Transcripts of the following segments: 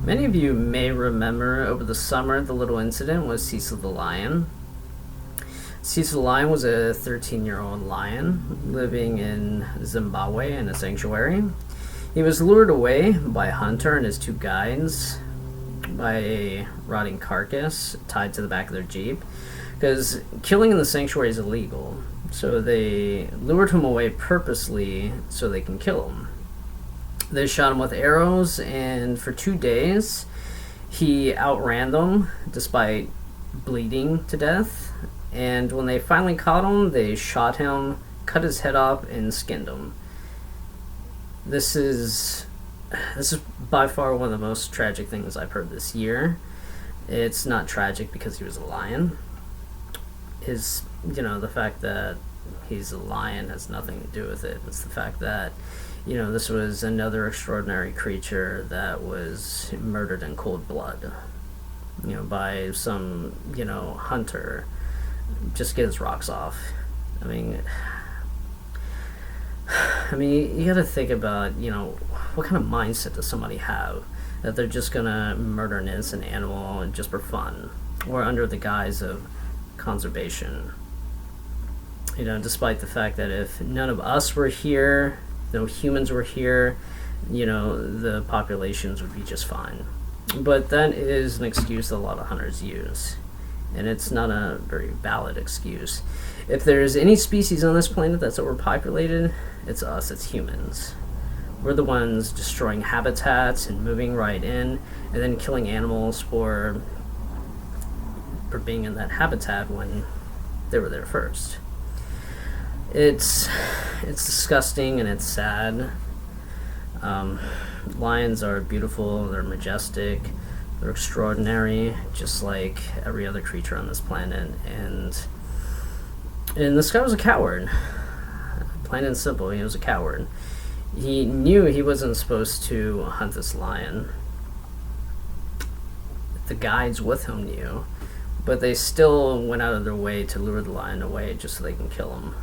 Many of you may remember over the summer the little incident with Cecil the lion. Cecil the lion was a 13-year-old lion living in Zimbabwe in a sanctuary. He was lured away by a hunter and his two guides by a rotting carcass tied to the back of their jeep, because killing in the sanctuary is illegal. So they lured him away purposely so they can kill him. They shot him with arrows, and for 2 days he outran them despite bleeding to death. And when they finally caught him, they shot him, cut his head off, and skinned him. This is by far one of the most tragic things I've heard this year. It's not tragic because he was a lion. The fact that he's a lion has nothing to do with it. It's the fact that, this was another extraordinary creature that was murdered in cold blood, by some, hunter. Just get his rocks off. I mean, you gotta think about, what kind of mindset does somebody have that they're just gonna murder an innocent animal just for fun, or under the guise of conservation. Despite the fact that if none of us were here, no humans were here, the populations would be just fine. But that is an excuse that a lot of hunters use, and it's not a very valid excuse. If there's any species on this planet that's overpopulated, it's us, it's humans. We're the ones destroying habitats and moving right in, and then killing animals for being in that habitat when they were there first. It's disgusting and it's sad. Lions are beautiful, they're majestic, they're extraordinary, just like every other creature on this planet. And this guy was a coward. Plain and simple, he was a coward. He knew he wasn't supposed to hunt this lion. The guides with him knew, but they still went out of their way to lure the lion away just so they can kill him.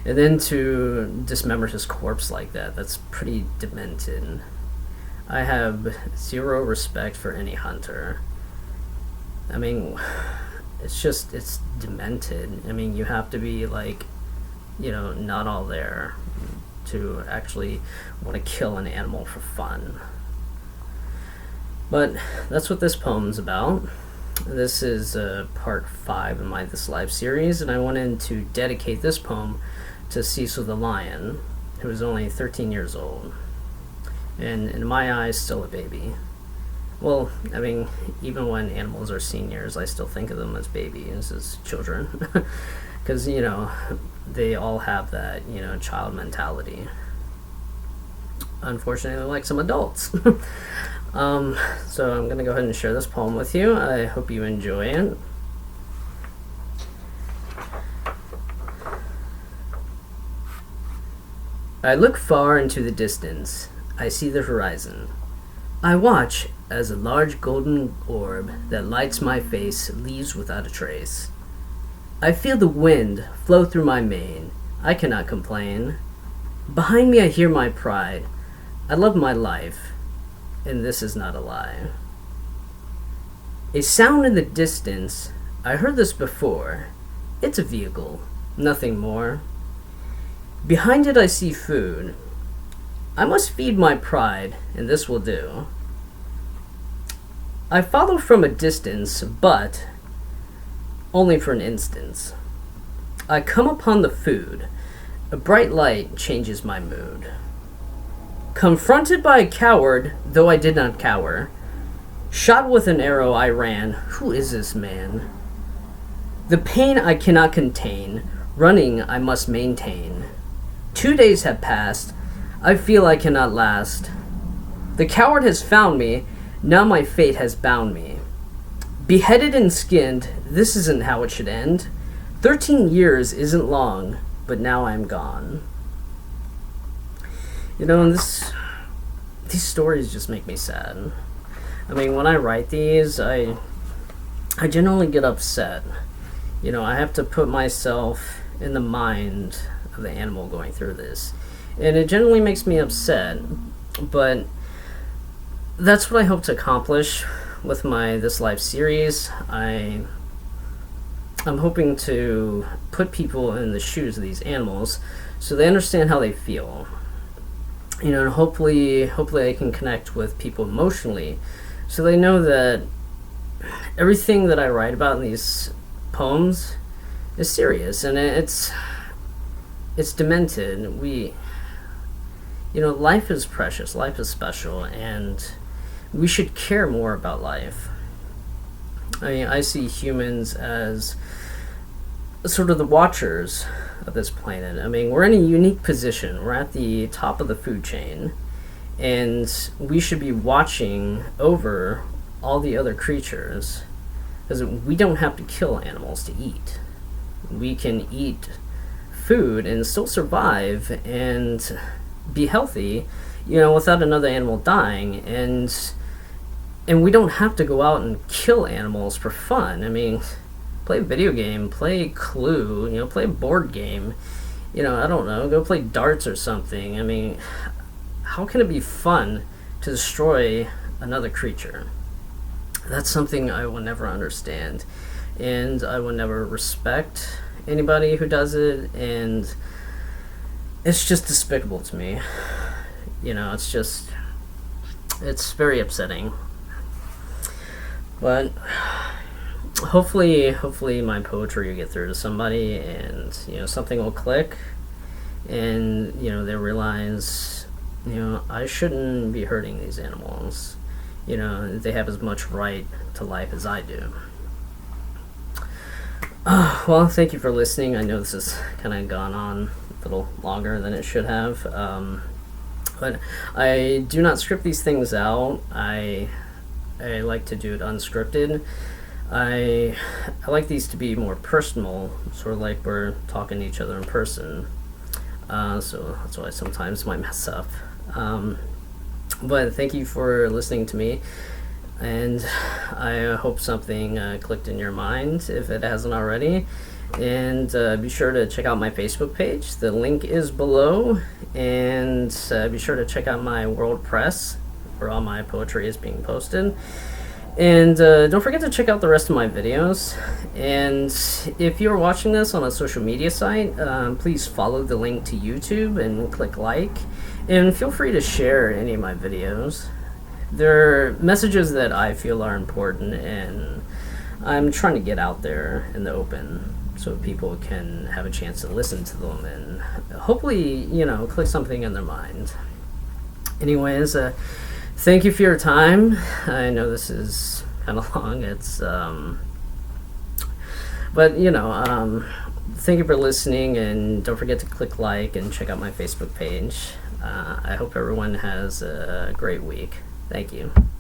And then to dismember his corpse like that, that's pretty demented. I have zero respect for any hunter. It's demented. You have to be not all there to actually want to kill an animal for fun. But that's what this poem's about. This is part 5 of my This Life series, and I wanted to dedicate this poem to Cecil the lion, who was only 13 years old, and in my eyes still a baby. Well, even when animals are seniors, I still think of them as babies, as children, because they all have that child mentality. Unfortunately, like some adults. So I'm gonna go ahead and share this poem with you. I hope you enjoy it. I look far into the distance. I see the horizon. I watch as a large golden orb that lights my face leaves without a trace. I feel the wind flow through my mane. I cannot complain. Behind me I hear my pride. I love my life, and this is not a lie. A sound in the distance. I heard this before. It's a vehicle, nothing more. Behind it I see food. I must feed my pride, and this will do. I follow from a distance, but only for an instant. I come upon the food. A bright light changes my mood. Confronted by a coward, though I did not cower. Shot with an arrow I ran. Who is this man? The pain I cannot contain. Running I must maintain. 2 days have passed. I feel I cannot last. The coward has found me. Now my fate has bound me. Beheaded and skinned, this isn't how it should end. 13 years isn't long, but now I am gone. These stories just make me sad. When I write these, I generally get upset. I have to put myself in the mind of the animal going through this. And it generally makes me upset. But that's what I hope to accomplish with my This Life series. I'm hoping to put people in the shoes of these animals so they understand how they feel. You know, and hopefully I can connect with people emotionally so they know that everything that I write about in these poems is serious, and it's demented. Life is precious, life is special, and we should care more about life. I mean, I see humans as sort of the watchers of this planet. I mean, we're in a unique position. We're at the top of the food chain, and we should be watching over all the other creatures, because we don't have to kill animals to eat. We can eat food and still survive and be healthy, without another animal dying, and we don't have to go out and kill animals for fun. I mean, play a video game, play Clue, play a board game, I don't know, go play darts or something. I mean, how can it be fun to destroy another creature? That's something I will never understand, and I will never respect anybody who does it, and it's just despicable to me. It's very upsetting. But hopefully my poetry will get through to somebody, and something will click, and they realize I shouldn't be hurting these animals. They have as much right to life as I do. Well, thank you for listening. I know this has kind of gone on a little longer than it should have, but I do not script these things out. I like to do it unscripted. I like these to be more personal, sort of like we're talking to each other in person. So that's why I sometimes might mess up. But thank you for listening to me, and I hope something clicked in your mind if it hasn't already. And be sure to check out my Facebook page. The link is below, and be sure to check out my WordPress, where all my poetry is being posted. And don't forget to check out the rest of my videos. And if you're watching this on a social media site, please follow the link to YouTube and click like. And feel free to share any of my videos. They're messages that I feel are important, and I'm trying to get out there in the open so people can have a chance to listen to them and hopefully, click something in their mind. Anyways, thank you for your time. I know this is kind of long. But thank you for listening, and don't forget to click like and check out my Facebook page. I hope everyone has a great week. Thank you.